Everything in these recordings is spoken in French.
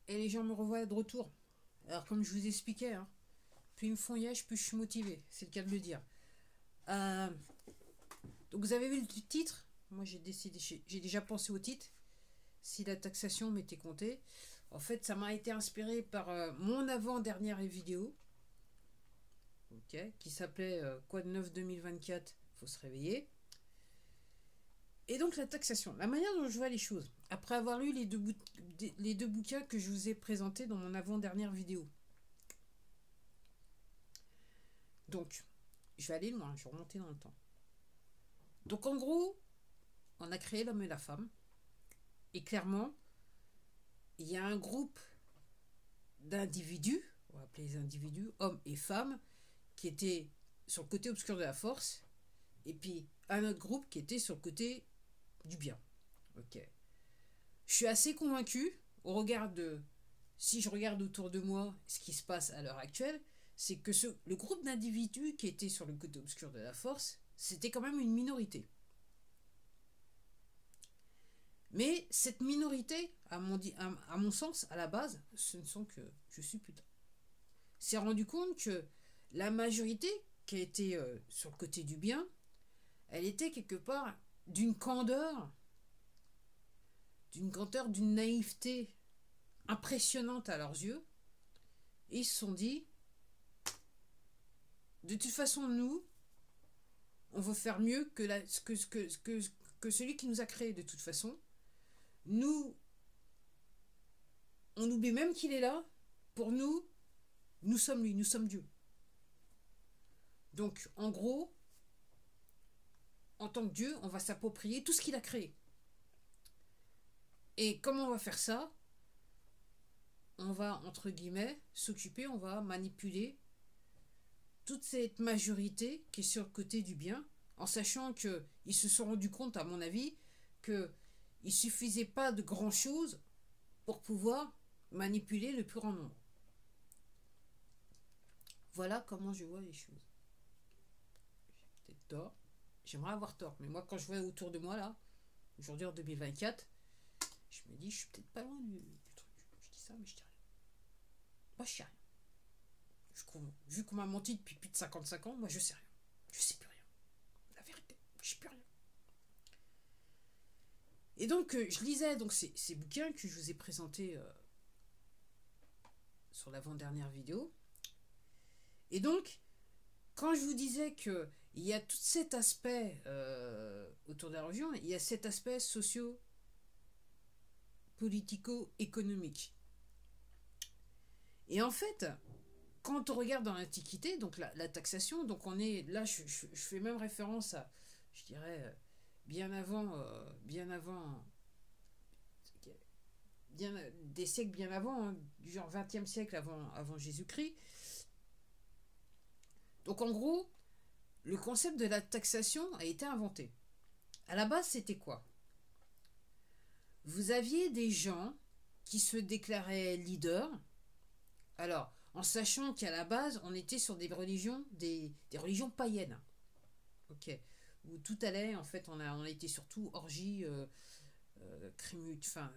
et les gens me revoient de retour. Alors comme je vous expliquais, hein, plus ils me font yesh, plus je suis motivé, c'est le cas de le dire. Euh, donc vous avez vu le titre. Moi j'ai décidé, j'ai déjà pensé au titre. Si la taxation m'était comptée. En fait, ça m'a été inspiré par mon avant-dernière vidéo, qui s'appelait Quoi de neuf 2024, faut se réveiller. Et donc la taxation, la manière dont je vois les choses, après avoir lu les deux bouquins que je vous ai présentés dans mon avant-dernière vidéo. Donc, je vais aller loin, je vais remonter dans le temps. Donc en gros, on a créé l'homme et la femme. Et clairement, il y a un groupe d'individus, on va appeler les individus, hommes et femmes, qui étaient sur le côté obscur de la force, et puis un autre groupe qui était sur le côté du bien. Ok. Je suis assez convaincu, au regard de, si je regarde autour de moi ce qui se passe à l'heure actuelle, c'est que le groupe d'individus qui était sur le côté obscur de la force, c'était quand même une minorité. Mais cette minorité, à mon sens, à la base, ce ne sont que je suis putain. S'est rendu compte que la majorité qui a été sur le côté du bien, elle était quelque part d'une grandeur, d'une naïveté impressionnante à leurs yeux. Et ils se sont dit, de toute façon, nous, on veut faire mieux que celui qui nous a créés de toute façon. Nous, on oublie même qu'il est là. Pour nous, nous sommes lui, nous sommes Dieu. Donc, en gros, en tant que Dieu, on va s'approprier tout ce qu'il a créé. Et comment on va faire ça? On va, entre guillemets, s'occuper, on va manipuler toute cette majorité qui est sur le côté du bien, en sachant qu'ils se sont rendus compte, à mon avis, qu'il ne suffisait pas de grand-chose pour pouvoir manipuler le plus grand nombre. Voilà comment je vois les choses. J'ai peut-être tort. J'aimerais avoir tort. Mais moi, quand je vois autour de moi, là, aujourd'hui en 2024, je me dis, je suis peut-être pas loin du truc. Je dis ça, mais je dis rien. Moi, je sais rien. Vu qu'on m'a menti depuis plus de 55 ans, moi, je sais rien. Je sais plus rien. La vérité, je sais plus rien. Et donc, je lisais donc ces bouquins que je vous ai présentés sur l'avant-dernière vidéo. Et donc, quand je vous disais qu'il y a tout cet aspect autour de la religion, il y a cet aspect socio-politico-économique. Et en fait, quand on regarde dans l'Antiquité, donc la taxation, donc on est là, je fais même référence à, je dirais, bien avant, des siècles bien avant, hein, du genre 20e siècle avant Jésus-Christ. Donc en gros, le concept de la taxation a été inventé. À la base, c'était quoi? Vous aviez des gens qui se déclaraient leaders. Alors, en sachant qu'à la base, on était sur des religions païennes. Ok. Où tout allait, en fait, on a été surtout orgie,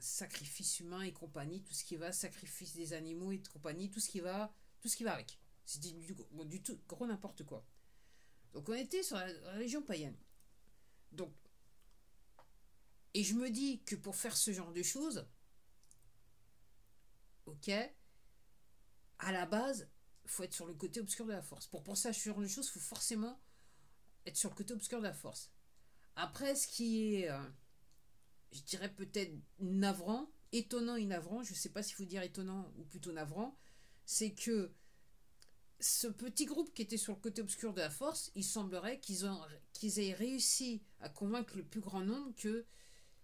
sacrifice humain et compagnie, tout ce qui va, sacrifice des animaux et compagnie, tout ce qui va avec. C'était du tout gros n'importe quoi. Donc on était sur la religion païenne. Donc, et je me dis que pour faire ce genre de choses, ok, à la base, il faut être sur le côté obscur de la force. Pour penser à ce genre de choses, il faut forcément être sur le côté obscur de la force. Après, ce qui est, je dirais peut-être navrant, étonnant et navrant, je ne sais pas s'il faut dire étonnant ou plutôt navrant, c'est que ce petit groupe qui était sur le côté obscur de la force, il semblerait qu'ils aient réussi à convaincre le plus grand nombre que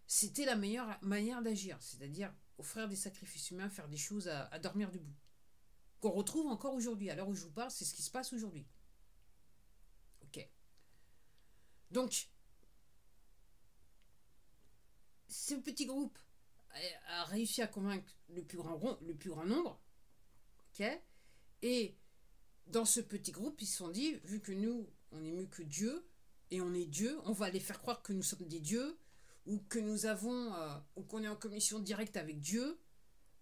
c'était la meilleure manière d'agir, c'est-à-dire offrir des sacrifices humains, faire des choses à dormir debout. Qu'on retrouve encore aujourd'hui. À l'heure où je vous parle, c'est ce qui se passe aujourd'hui. Ok. Donc, ce petit groupe a réussi à convaincre le plus grand nombre. Ok. Et dans ce petit groupe, ils se sont dit, vu que nous, on est mieux que Dieu, et on est Dieu, on va les faire croire que nous sommes des dieux, ou que nous avons, ou qu'on est en commission directe avec Dieu,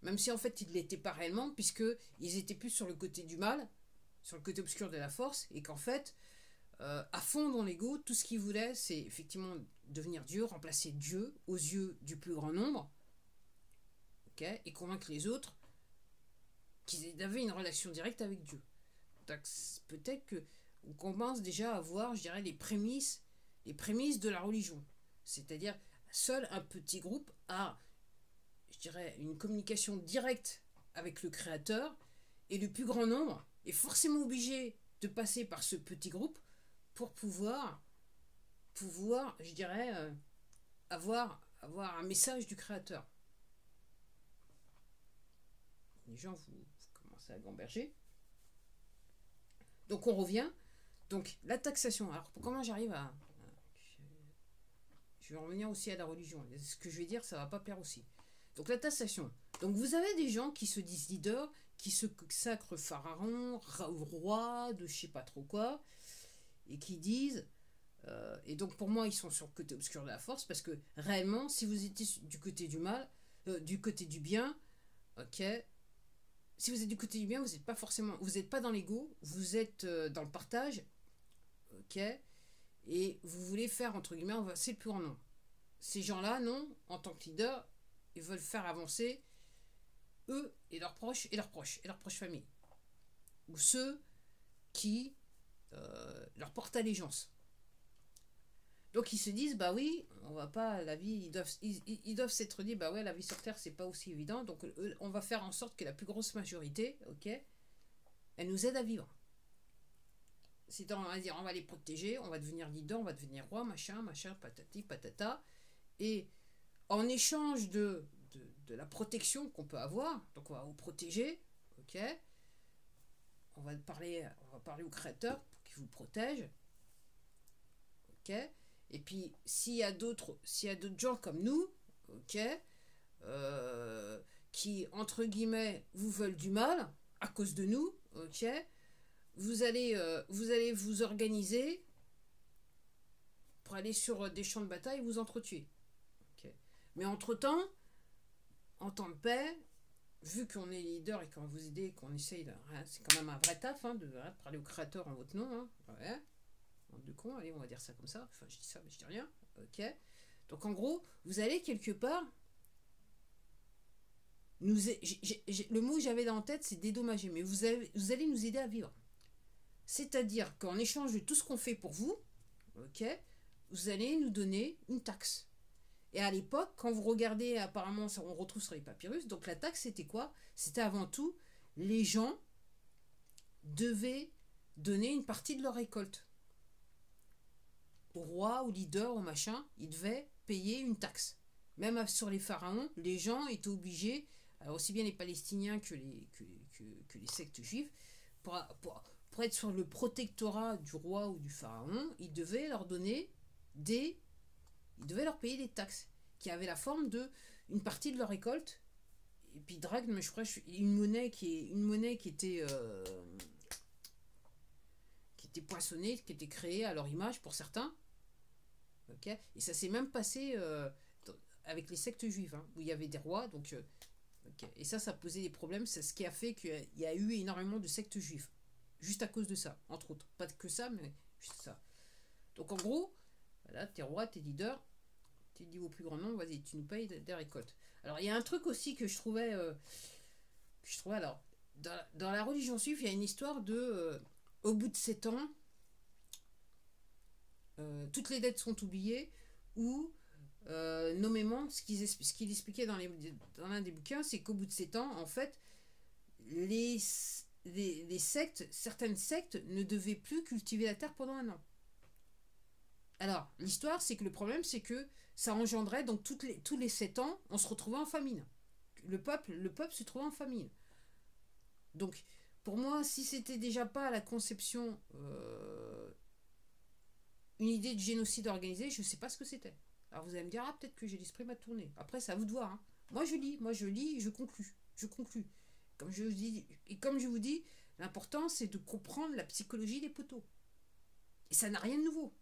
Même si en fait ils ne l'étaient pas réellement, puisqu'ils étaient plus sur le côté du mal, sur le côté obscur de la force, et qu'en fait, à fond dans l'ego, tout ce qu'ils voulaient, c'est effectivement devenir Dieu, remplacer Dieu aux yeux du plus grand nombre, okay, et convaincre les autres qu'ils avaient une relation directe avec Dieu. Donc peut-être que on commence déjà à voir, je dirais, les prémices de la religion. C'est-à-dire, seul un petit groupe a, je dirais, une communication directe avec le Créateur, et le plus grand nombre est forcément obligé de passer par ce petit groupe pour pouvoir je dirais, avoir un message du Créateur. Les gens, vous commencez à gamberger. Donc on revient. Donc la taxation. Alors comment j'arrive à... Je vais revenir aussi à la religion. Ce que je vais dire, ça va pas plaire aussi. Donc la taxation. Donc vous avez des gens qui se disent leaders, qui se sacrent pharaon, roi, de je sais pas trop quoi, et qui disent... et donc pour moi, ils sont sur le côté obscur de la force, parce que réellement, si vous étiez du côté du mal, du côté du bien, ok, si vous êtes du côté du bien, vous n'êtes pas forcément, vous n'êtes pas dans l'ego, vous êtes dans le partage, ok, et vous voulez faire entre guillemets, c'est le plus grand nombre. Ces gens-là, non, en tant que leader, ils veulent faire avancer eux et leurs proches et leurs proches familles, ou ceux qui leur portent allégeance. Donc ils se disent, bah oui, on va pas, la vie, ils doivent s'être dit, bah ouais, la vie sur Terre, c'est pas aussi évident, donc on va faire en sorte que la plus grosse majorité, ok, elle nous aide à vivre. On va dire, on va les protéger, on va devenir leader, on va devenir roi, machin, patati, patata, et en échange de la protection qu'on peut avoir, donc on va vous protéger, ok, on va parler au Créateur pour qu'il vous protège, ok. Et puis, s'il y a d'autres gens comme nous, ok, qui, entre guillemets, vous veulent du mal, à cause de nous, ok, vous allez vous organiser pour aller sur des champs de bataille et vous entretuer. Okay. Mais entre-temps, en temps de paix, vu qu'on est leader et qu'on va vous aider, qu'on essaye de... Hein, c'est quand même un vrai taf, hein, de parler au Créateur en votre nom, hein, ouais. De con, allez, on va dire ça comme ça. Enfin, je dis ça, mais je dis rien. Ok. Donc, en gros, vous allez quelque part. Le mot que j'avais en tête, c'est dédommager. Mais vous allez nous aider à vivre. C'est-à-dire qu'en échange de tout ce qu'on fait pour vous, ok, vous allez nous donner une taxe. Et à l'époque, quand vous regardez, apparemment, on retrouve sur les papyrus, donc la taxe, c'était quoi? C'était avant tout, les gens devaient donner une partie de leur récolte. Au roi, au leader, au machin, ils devaient payer une taxe. Même sur les pharaons, les gens étaient obligés, alors aussi bien les Palestiniens que les sectes juives, pour être sur le protectorat du roi ou du pharaon, ils devaient leur donner ils devaient leur payer des taxes, qui avaient la forme de une partie de leur récolte, et puis drachme, je crois, une monnaie qui était poinçonnée, qui était créée à leur image pour certains. Okay. Et ça s'est même passé avec les sectes juives, hein, où il y avait des rois. Donc, okay. Et ça posait des problèmes. C'est ce qui a fait qu'il y a eu énormément de sectes juives. Juste à cause de ça, entre autres. Pas que ça, mais juste ça. Donc en gros, voilà, t'es roi, t'es leader, t'es dit au plus grand nombre, vas-y, tu nous payes des récoltes. Alors il y a un truc aussi que je trouvais alors, dans la religion juive, il y a une histoire de, au bout de 7 ans, toutes les dettes sont oubliées, ou nommément, ce qu'il expliquait dans l'un des bouquins, c'est qu'au bout de 7 ans, en fait, les sectes, certaines sectes ne devaient plus cultiver la terre pendant 1 an. Alors, l'histoire, c'est que le problème, c'est que ça engendrait, donc tous les 7 ans, on se retrouvait en famine. Le peuple se trouvait en famine. Donc, pour moi, si c'était déjà pas la conception... une idée de génocide organisé, je ne sais pas ce que c'était. Alors vous allez me dire, ah, peut-être que j'ai l'esprit mal tourné. Après, c'est à vous de voir. Hein. Moi, je lis, je conclus. Comme je vous dis, l'important, c'est de comprendre la psychologie des poteaux. Et ça n'a rien de nouveau.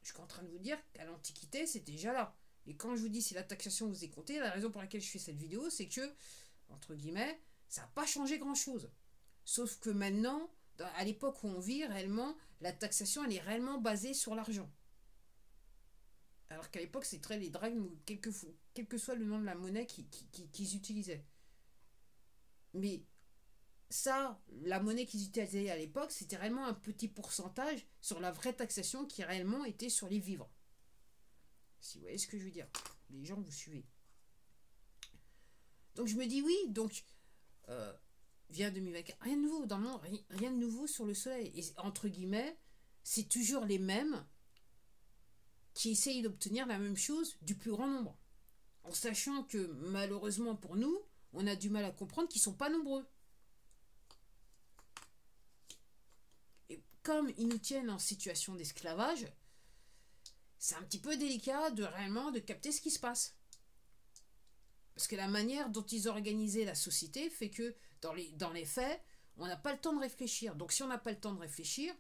Je suis en train de vous dire qu'à l'Antiquité, c'était déjà là. Et quand je vous dis si la taxation vous est comptée, la raison pour laquelle je fais cette vidéo, c'est que, entre guillemets, ça n'a pas changé grand-chose. Sauf que maintenant, à l'époque où on vit, réellement, la taxation, elle est réellement basée sur l'argent. Alors qu'à l'époque, c'est très les drachmes, quel que soit le nom de la monnaie qu'ils utilisaient. Mais ça, la monnaie qu'ils utilisaient à l'époque, c'était réellement un petit pourcentage sur la vraie taxation qui réellement était sur les vivres. Si vous voyez ce que je veux dire. Les gens, vous suivez. Donc je me dis oui, donc vient 2024, rien de nouveau dans le monde, rien de nouveau sur le soleil. Et entre guillemets, c'est toujours les mêmes qui essayent d'obtenir la même chose du plus grand nombre. En sachant que malheureusement pour nous, on a du mal à comprendre qu'ils ne sont pas nombreux. Et comme ils nous tiennent en situation d'esclavage, c'est un petit peu délicat de réellement de capter ce qui se passe. Parce que la manière dont ils ont organisé la société fait que dans les faits, on n'a pas le temps de réfléchir. Donc si on n'a pas le temps de réfléchir,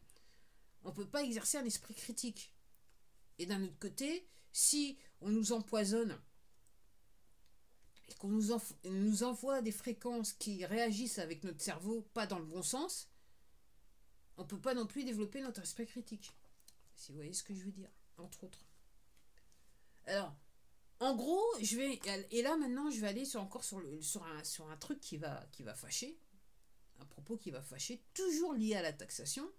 on ne peut pas exercer un esprit critique. Et d'un autre côté, si on nous empoisonne et qu'on nous envoie des fréquences qui réagissent avec notre cerveau, pas dans le bon sens, on ne peut pas non plus développer notre esprit critique. Si vous voyez ce que je veux dire, entre autres. Alors, en gros, et là maintenant, je vais aller sur un truc qui va fâcher, un propos qui va fâcher, toujours lié à la taxation.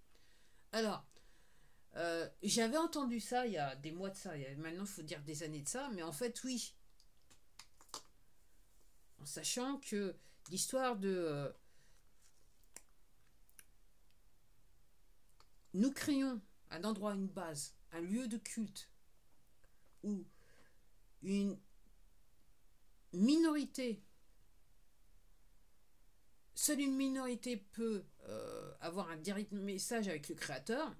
Alors, j'avais entendu ça il y a des mois de ça, maintenant il faut dire des années de ça, mais en fait oui, en sachant que l'histoire de nous créons un endroit, une base, un lieu de culte où une minorité, seule une minorité peut avoir un direct message avec le créateur,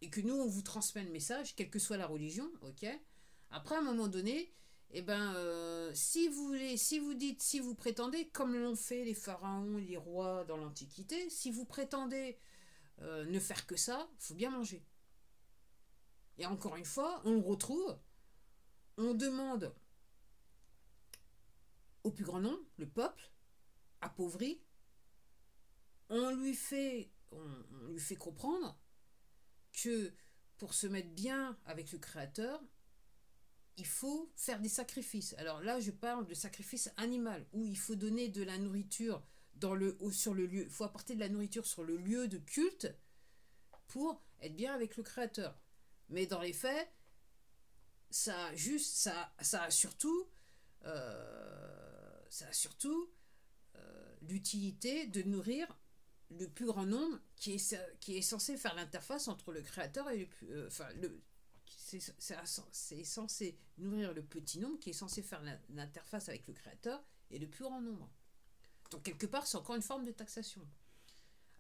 et que nous on vous transmet le message, quelle que soit la religion, ok. Après à un moment donné, si vous prétendez, comme l'ont fait les pharaons, les rois dans l'Antiquité, si vous prétendez ne faire que ça, il faut bien manger. Et encore une fois, on le retrouve, on demande au plus grand nombre, le peuple, appauvri, on lui fait comprendre que pour se mettre bien avec le créateur, il faut faire des sacrifices. Alors là, je parle de sacrifice animal, où il faut donner de la nourriture sur le lieu. Il faut apporter de la nourriture sur le lieu de culte pour être bien avec le créateur. Mais dans les faits, ça a surtout l'utilité de nourrir le plus grand nombre qui est censé faire l'interface entre le créateur et c'est censé nourrir le petit nombre qui est censé faire l'interface avec le créateur et le plus grand nombre. Donc quelque part, c'est encore une forme de taxation.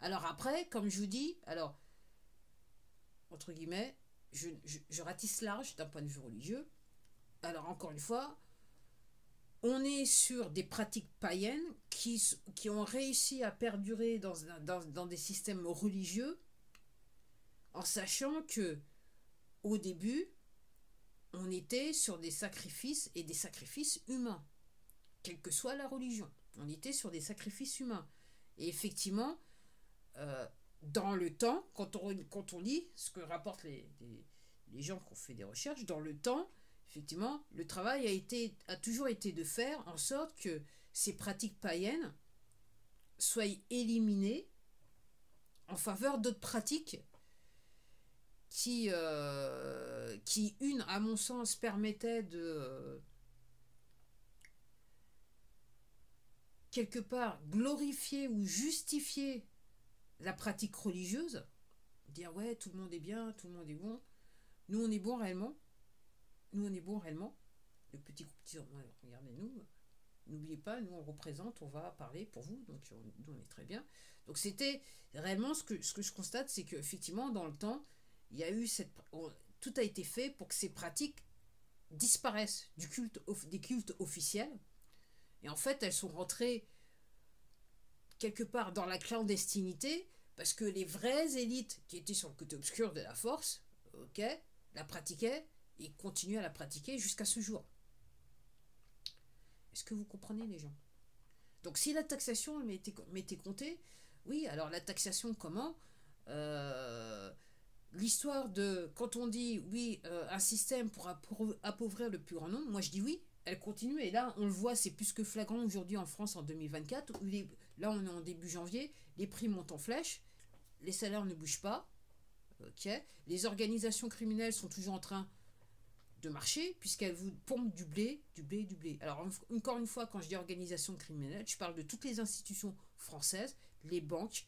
Alors après, comme je vous dis, alors entre guillemets, je ratisse large d'un point de vue religieux. Alors encore une fois, on est sur des pratiques païennes qui ont réussi à perdurer dans des systèmes religieux, en sachant que au début, on était sur des sacrifices et des sacrifices humains, quelle que soit la religion. On était sur des sacrifices humains. Et effectivement, dans le temps, quand on lit ce que rapportent les gens qui ont fait des recherches, dans le temps, effectivement, le travail a toujours été de faire en sorte que ces pratiques païennes soient éliminées en faveur d'autres pratiques qui, à mon sens, permettaient de quelque part glorifier ou justifier la pratique religieuse, dire ouais, tout le monde est bien, tout le monde est bon, nous on est bon réellement, le petit groupe dit regardez-nous, n'oubliez pas, nous on représente, on va parler pour vous, donc nous on est très bien. Donc c'était réellement ce que je constate, c'est qu'effectivement dans le temps, il y a eu tout a été fait pour que ces pratiques disparaissent des cultes officiels, et en fait elles sont rentrées quelque part dans la clandestinité, parce que les vraies élites qui étaient sur le côté obscur de la force, ok, la pratiquaient, et continuent à la pratiquer jusqu'à ce jour. Est-ce que vous comprenez les gens? Donc si la taxation m'était comptée, oui, alors la taxation comment? L'histoire de, quand on dit oui, un système pour appauvrir le plus grand nombre, moi je dis oui, elle continue, et là on le voit, c'est plus que flagrant aujourd'hui en France en 2024, où là on est en début janvier, les prix montent en flèche, les salaires ne bougent pas, ok, les organisations criminelles sont toujours en train de marcher, puisqu'elles vous pompent du blé, du blé, du blé. Alors encore une fois, quand je dis organisation criminelle, je parle de toutes les institutions françaises, les banques,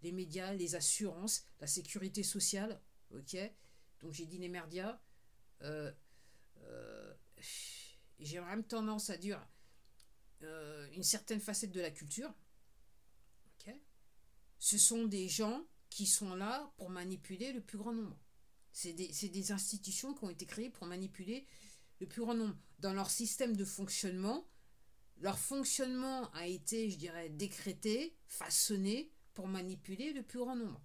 les médias, les assurances, la sécurité sociale, ok. Donc j'ai dit les merdias. J'ai même tendance à dire une certaine facette de la culture, ok. Ce sont des gens qui sont là pour manipuler le plus grand nombre. C'est des institutions qui ont été créées pour manipuler le plus grand nombre. Dans leur système de fonctionnement, leur fonctionnement a été, je dirais, décrété, façonné pour manipuler le plus grand nombre.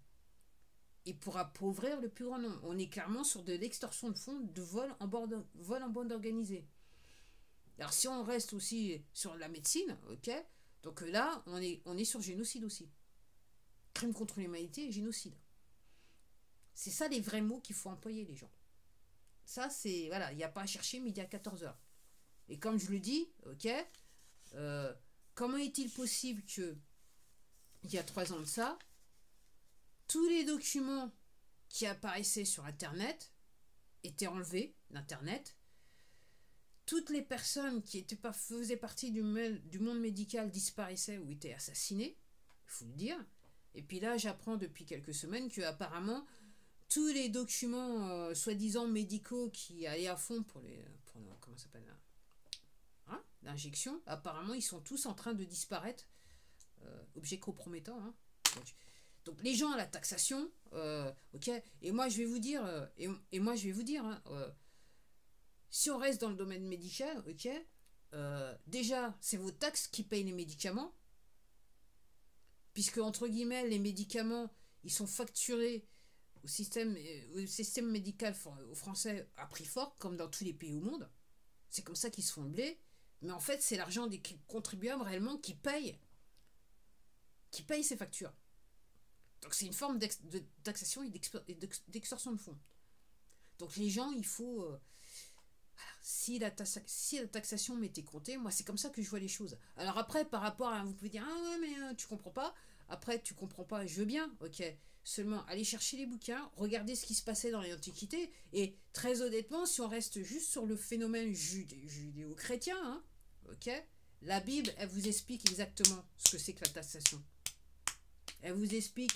Et pour appauvrir le plus grand nombre. On est clairement sur de l'extorsion de fonds, de vol en bande organisée. Alors si on reste aussi sur la médecine, ok, donc là, on est sur génocide aussi. Crime contre l'humanité et génocide. C'est ça les vrais mots qu'il faut employer, les gens. Ça, c'est... Voilà, il n'y a pas à chercher midi à 14h. Et comme je le dis, ok, comment est-il possible que, il y a 3 ans de ça, tous les documents qui apparaissaient sur Internet étaient enlevés d'Internet. Toutes les personnes qui faisaient partie du monde médical disparaissaient ou étaient assassinées, il faut le dire. Et puis là, j'apprends depuis quelques semaines que apparemment tous les documents soi-disant médicaux qui allaient à fond pour comment ça s'appelle, l'injection, apparemment ils sont tous en train de disparaître, objet compromettant. Donc les gens à la taxation, ok. Et moi je vais vous dire, si on reste dans le domaine médical, ok, déjà c'est vos taxes qui payent les médicaments, puisque entre guillemets les médicaments ils sont facturés au système médical français à prix fort, comme dans tous les pays au monde. C'est comme ça qu'ils se font le blé. Mais en fait, c'est l'argent des contribuables réellement qui paye ces factures. Donc c'est une forme de taxation et d'extorsion de fonds. Donc les gens, il faut... si la taxation m'était comptée, moi c'est comme ça que je vois les choses. Alors après, par rapport à... Vous pouvez dire, ah ouais, mais tu comprends pas. Après, tu comprends pas, je veux bien, ok. Seulement, allez chercher les bouquins, regardez ce qui se passait dans l'Antiquité, et très honnêtement, si on reste juste sur le phénomène judéo-chrétien, ok, la Bible, elle vous explique exactement ce que c'est que la taxation. Elle vous explique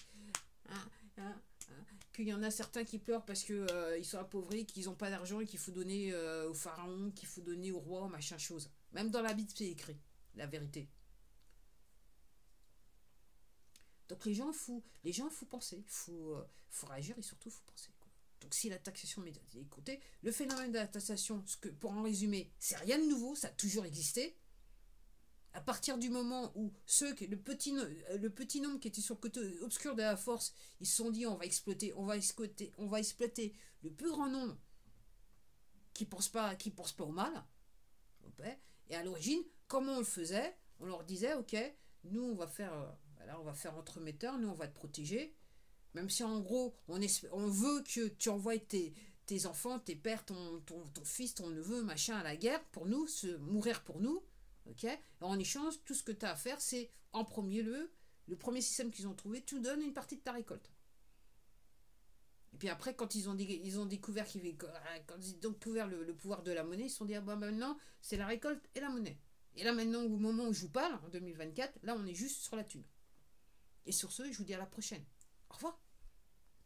qu'il y en a certains qui pleurent parce qu'ils sont appauvris, qu'ils n'ont pas d'argent et qu'il faut donner au pharaon, qu'il faut donner au roi, machin chose. Même dans la Bible, c'est écrit, la vérité. Donc les gens, faut penser, il faut réagir et surtout, il faut penser. Quoi. Donc si la taxation médiatique est comptée, le phénomène de la taxation, pour en résumer, c'est rien de nouveau, ça a toujours existé. À partir du moment où le petit nombre qui était sur le côté obscur de la force, ils se sont dit on va exploiter le plus grand nombre qui pense pas au mal. Okay. Et à l'origine, comment on le faisait? On leur disait ok, nous on va faire entremetteur, nous on va te protéger, même si en gros on veut que tu envoies tes enfants, tes pères, ton fils, ton neveu, machin à la guerre pour nous, mourir pour nous, ok. Et en échange, tout ce que tu as à faire, c'est en premier lieu, le premier système qu'ils ont trouvé, tu donnes une partie de ta récolte. Et puis après, quand ils ont découvert le pouvoir de la monnaie, ils se sont dit ah bah maintenant c'est la récolte et la monnaie. Et là maintenant, au moment où je vous parle, en 2024, là on est juste sur la thune. Et sur ce, je vous dis à la prochaine. Au revoir.